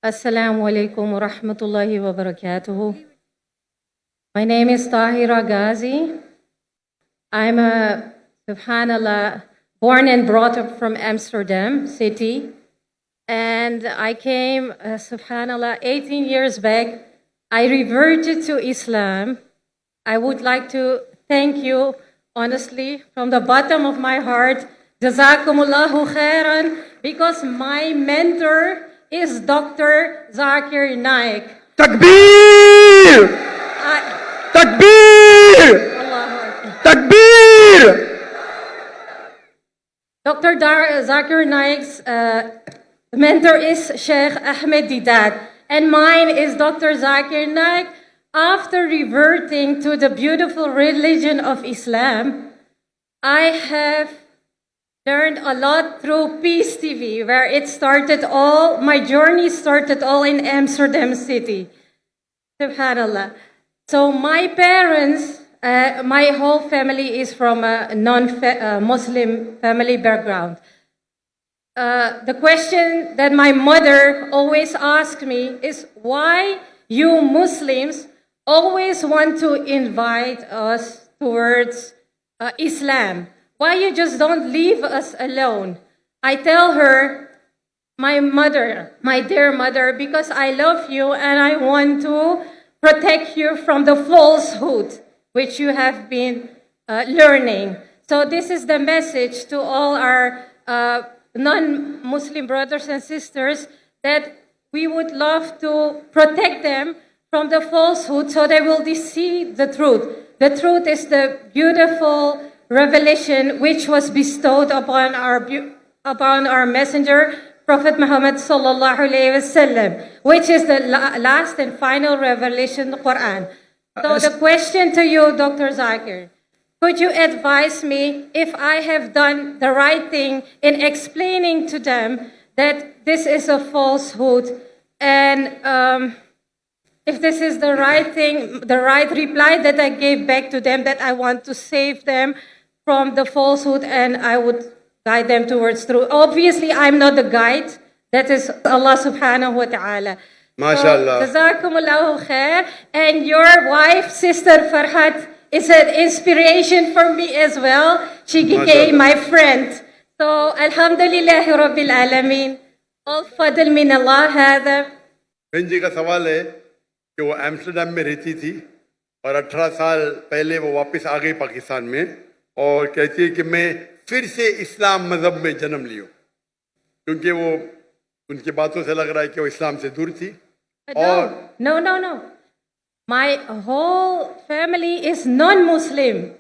Assalamu alaikum wa rahmatullahi wa barakatuhu. My name is Tahira Ghazi. I'm subhanallah, born and brought up from Amsterdam city. And I came, subhanallah, 18 years back. I reverted to Islam. I would like to thank you, honestly, from the bottom of my heart. Jazakumullahu khairan, because my mentor is Dr. Zakir Naik. Takbir! Takbir! Takbir! Dr. Zakir Naik's mentor is Sheikh Ahmed Didat, and mine is Dr. Zakir Naik. After reverting to the beautiful religion of Islam, I have learned a lot through Peace TV, where it started all, my journey started all in Amsterdam city. Subhanallah. So my parents, my whole family is from a non-Muslim family background. The question that my mother always asked me is, why you Muslims always want to invite us towards Islam? Why you just don't leave us alone? I tell her, my mother, my dear mother, because I love you and I want to protect you from the falsehood which you have been learning. So this is the message to all our non-Muslim brothers and sisters, that we would love to protect them from the falsehood so they will see the truth. The truth is the beautiful revelation which was bestowed upon our messenger, Prophet Muhammad sallallahu alaihi wasallam, which is the last and final revelation, the Quran. So the question to you, Dr. Zakir, could you advise me if I have done the right thing in explaining to them that this is a falsehood, and if this is the right thing, the right reply that I gave back to them, that I want to save them from the falsehood and I would guide them towards truth. Obviously, I'm not the guide. That is Allah subhanahu wa ta'ala. MashaAllah. Jazakumullahu khair. And your wife, Sister Farhat, is an inspiration for me as well. She became my friend. So, alhamdulillahi rabbil alameen. All fadl min Allah hada. बहन जी का सवाल है कि वो Amsterdam में रहती थी और 18 साल पहले वो वापस आ गई पाकिस्तान में और कहती है कि मैं फिर से इस्लाम मजहब में जन्म लियो, क्योंकि वो उनकी बातों से लग रहा है कि वो इस्लाम से दूर थी. और No. My whole family is non-Muslim.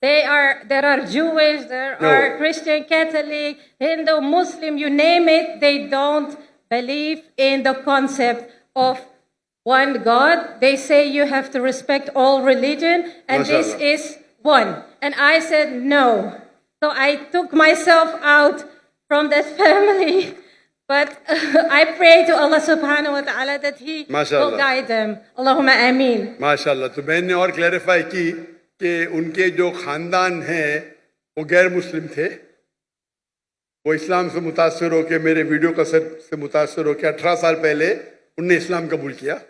There are Jewish, there are Christian, Catholic, Hindu, Muslim, you name it. They don't believe in the concept of one God. They say you have to respect all religion, and this is one. And I said no. So I took myself out from that family. But I pray to Allah subhanahu wa ta'ala that He will guide them. Allahumma ameen. माशाल्लाह. तो बहन ने और clarify की कि उनके जो खानदान हैं वो गैर मुस्लिम थे. वो इस्लाम से मुतासर होकर, मेरे वीडियो कसर से मुतासर होकर 18 साल पहले उनने इस्लाम कबूल किया.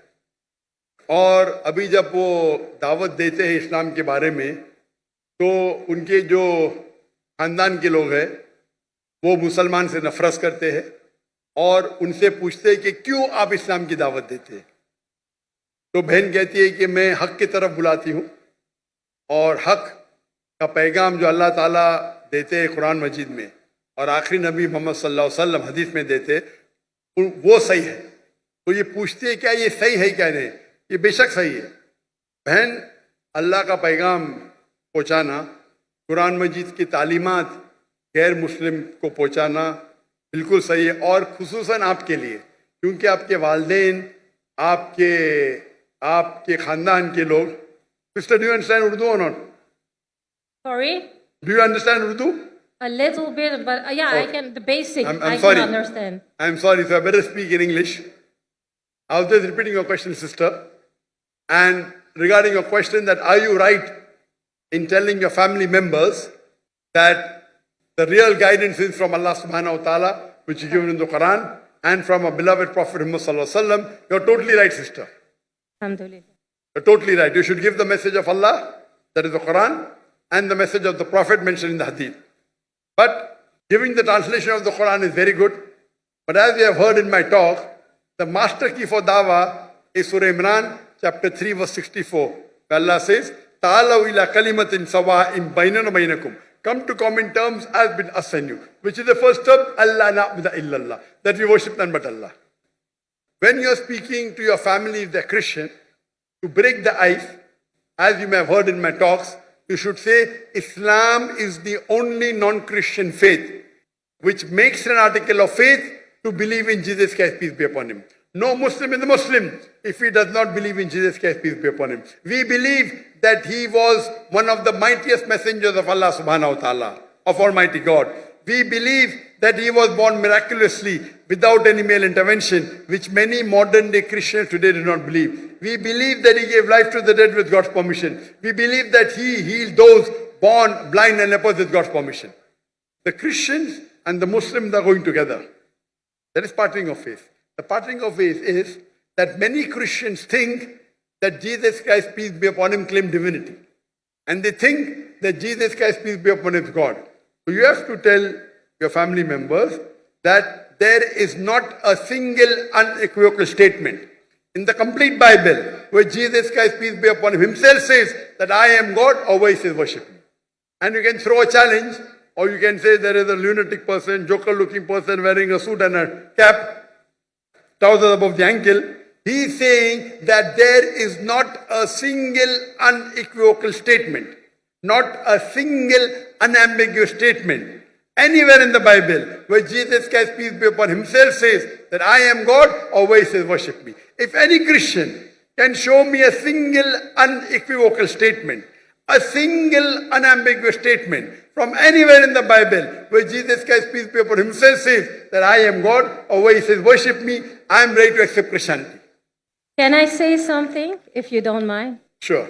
और अभी जब वो दावत देते हैं इस्लाम के बारे में, तो उनके जो खानदान के लोग हैं वो मुसलमान से नफरत करते हैं और उनसे पूछते हैं कि क्यों आप इस्लाम की दावत देते हैं. तो बहन कहती है कि मैं हक की तरफ बुलाती हूँ और हक का पैगाम जो अल्लाह ताला देते हैं कुरान मजीद में और आखिरी नबी मोहम्मद सल्लल्लाहु अलैहि वसल्लम हदीस में देते, वो सही है. तो ये पूछते हैं क्या ये सही है क्या नहीं. ये बेशक सही है. बहन, अल्लाह का पैगाम पहुँचाना, कुरान मजीद की तालीमात गैर मुस्लिम को पहुँचाना बिल्कुल सही है. और खुसूसन आपके लिए, क्योंकि आपके वालिदैन, आपके ख़ानदान के लोग. Sister, do you understand Urdu और not? Sorry? Do you understand Urdu? A little bit, but yeah, I can, the basic, I sorry. can understand. I'm sorry, so I better speak in English. I was just repeating your question, sister. And regarding your question that are you right in telling your family members that the real guidance is from Allah subhanahu wa ta'ala, which is given in the Quran, and from a beloved Prophet Muhammad sallallahu alaihi wasallam. You're totally right, sister. Alhamdulillah. You're totally right. You should give the message of Allah, that is the Quran, and the message of the Prophet mentioned in the Hadith. But giving the translation of the Quran is very good. But as you have heard in my talk, the master key for dawah is Surah Imran, chapter 3, verse 64. Where Allah says, Ta'alaw ila kalimatin sawa'in bainana bainakum. Come to common terms as between us and you. Which is the first term, Allah na'budu illallah. That we worship none but Allah. When you are speaking to your family, if they're Christian, to break the ice, as you may have heard in my talks, you should say, Islam is the only non-Christian faith which makes an article of faith to believe in Jesus Christ, peace be upon him. No Muslim is a Muslim if he does not believe in Jesus Christ, peace be upon him. We believe that he was one of the mightiest messengers of Allah subhanahu wa ta'ala, of Almighty God. We believe that he was born miraculously without any male intervention, which many modern day Christians today do not believe. We believe that he gave life to the dead with God's permission. We believe that he healed those born blind and lepers with God's permission. The Christians and the Muslims are going together. That is parting of faith. The parting of faith is that many Christians think that Jesus Christ, peace be upon him, claimed divinity. And they think that Jesus Christ, peace be upon him, is God. So you have to tell your family members that there is not a single unequivocal statement in the complete Bible where Jesus Christ, peace be upon him, himself says that I am God, or where he says worship me. And you can throw a challenge, or you can say there is a lunatic person, joker looking person wearing a suit and a cap, trousers above the ankle. He is saying that there is not a single unequivocal statement, not a single unambiguous statement anywhere in the Bible where Jesus Christ, peace be upon him, himself says that I am God, or where he says worship me. If any Christian can show me a single unequivocal statement, a single unambiguous statement from anywhere in the Bible where Jesus Christ, peace be upon him, himself says that I am God, or where he says worship me, I am ready to accept Christianity. Can I say something, if you don't mind? Sure.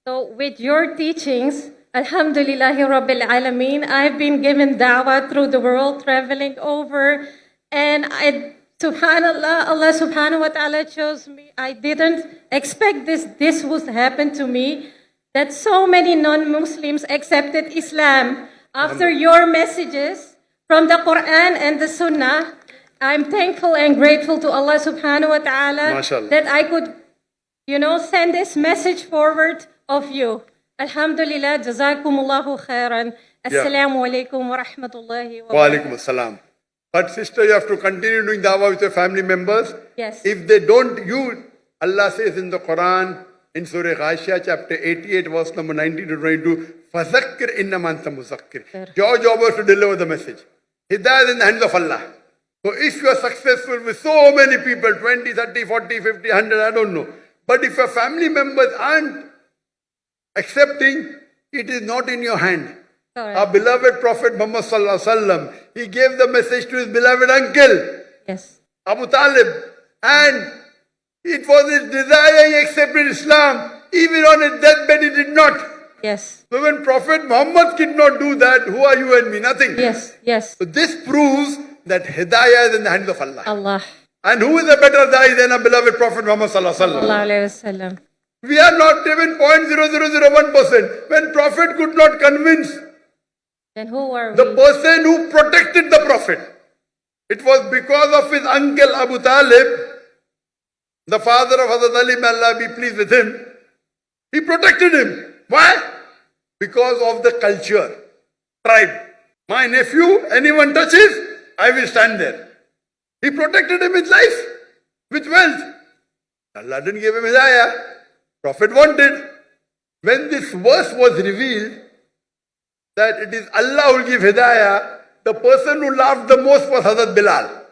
So with your teachings, Alhamdulillahi Rabbil Alameen, I've been given da'wah through the world, traveling over, and subhanallah, Allah subhanahu wa ta'ala chose me. I didn't expect this would happen to me, that so many non-Muslims accepted Islam after your messages from the Quran and the Sunnah. I'm thankful and grateful to Allah subhanahu wa ta'ala MashaAllah. that I could, send this message forward of you. Alhamdulillah, jazakumullahu khairan. Assalamu alaikum wa rahmatullahi wa Wa alaikum assalam. But sister, you have to continue doing dawah with your family members. Yes. If they don't, Allah says in the Quran, in Surah Ghashiyah, chapter 88, verse number 19 to 22, فَذَكِّرْ إِنَّمَا أَنْتَ مُذَكِّرْ. Your job is to deliver the message. Hidayah is in the hands of Allah. So if you are successful with so many people, 20, 30, 40, 50, 100, I don't know. But if your family members aren't accepting, it is not in your hand. Correct. Our beloved Prophet Muhammad sallallahu alaihi wasallam, he gave the message to his beloved uncle, Yes. Abu Talib, and it was his desire he accepted Islam. Even on his deathbed he did not. Yes. So when Prophet Muhammad did not do that, who are you and me? Nothing. Yes. Yes. So this proves that Hidayah is in the hands of Allah. Allah. And who is a better Da'i than our beloved Prophet Muhammad sallallahu alaihi wasallam? Sallallahu alayhi wasallam. We are not even 0.0001%. When Prophet could not convince Then who are the we? person who protected the Prophet, it was because of his uncle Abu Talib, the father of Hazrat Ali, may Allah be pleased with him. He protected him. Why? Because of the culture, tribe. My nephew, anyone touches, I will stand there. He protected him with life, with wealth. Allah didn't give him hidayah. Prophet wanted. When this verse was revealed, that it is Allah who will give hidayah, the person who laughed the most was Hazrat Bilal.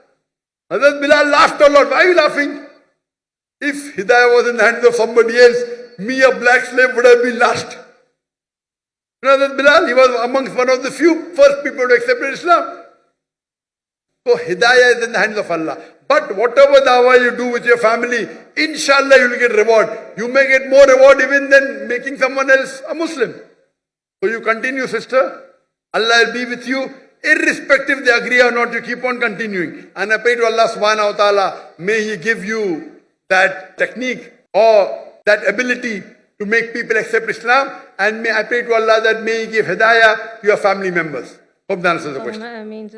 Hazrat Bilal laughed a lot. Why are you laughing? If hidayah was in the hands of somebody else, me, a black slave, would have been last. Hazrat Bilal, he was amongst one of the few first people to accept Islam. So hidayah is in the hands of Allah. But whatever dawah you do with your family, inshallah you will get reward. You may get more reward even than making someone else a Muslim. So you continue, sister. Allah will be with you. irrespective they agree or not, you keep on continuing. And I pray to Allah subhanahu wa ta'ala, may He give you that technique or that ability to make people accept Islam. And may I pray to Allah that may He give hidayah to your family members. Hope that answers the question. Ameen.